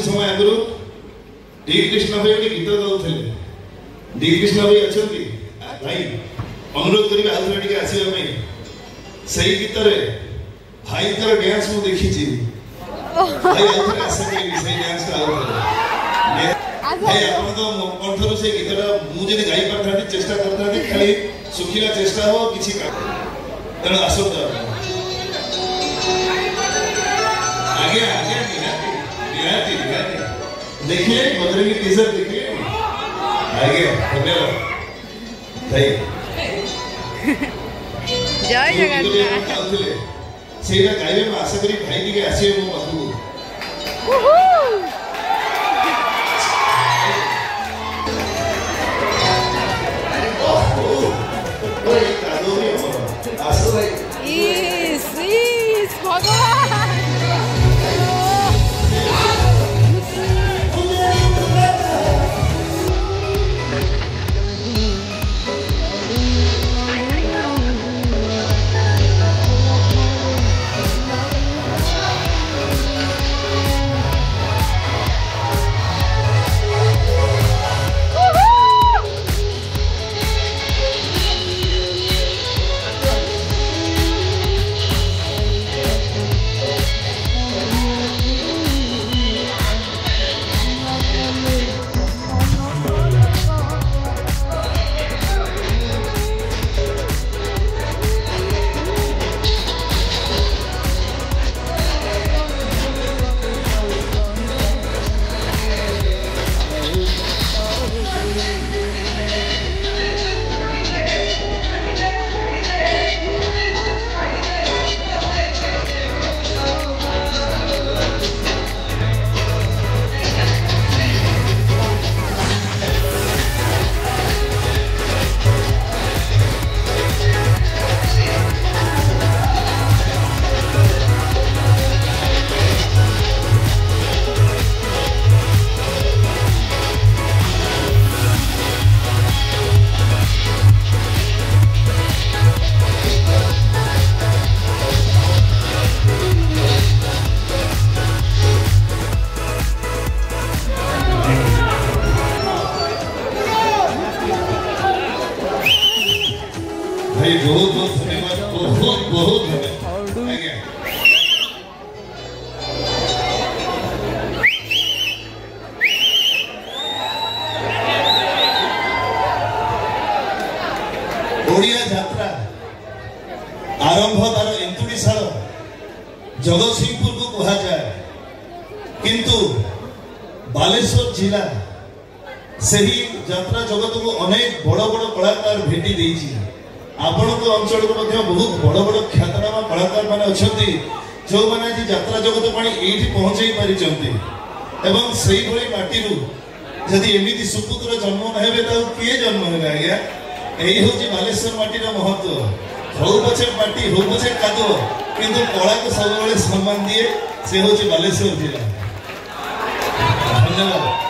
समय आगु डी कृष्ण भाई गोटे गीत गाउले डी कृष्ण भाई अच्छा भाई अनुरोध करी आउे आसवाई से गीत भाई तर डांस मु देखी भाई आशा करी से डांस भाई कंठर से गीतटा मुझे गाई पार चेष्टा करता खाली सुखिला चेष्टा हो किसी तेणु आसत आगे आगे निहाती निहाती देखिए मधुर की टीजर देखिए आगे धन्यवाद भाई जय जगन्नाथ सेटा गाइबे में आशा करी भाई के आसीबे मो पाखु भगवान भाई बहुत बहुत धन्यवाद बहुत बहुत धन्यवाद आगे ओडिया यात्रा आरंभ तार एंतुड़ीशाल जगतसिंहपुर को कहा जाए किंतु बालेश्वर जिला सही यात्रा जगत को अनेक बड़ बड़ कलाकार भेटी देइछि आपण अंचल को बहुत बड़ बड़ ख्यातनामा कलाकार माने अछंती जो माने जी यात्रा जगत पानी एठी पहुंचाई पारि चंती एवं सही भली माटीरू जदि एमिति सुपुत्र जन्म न हेबे ता किए जन्म हेबे आज्ञा एही होची बालेश्वर माटीर महत्व हो पछे माटी हो पछे कादो किंतु कला को सब सम्मान दिए से होची बालेश्वर जिला धन्यवाद।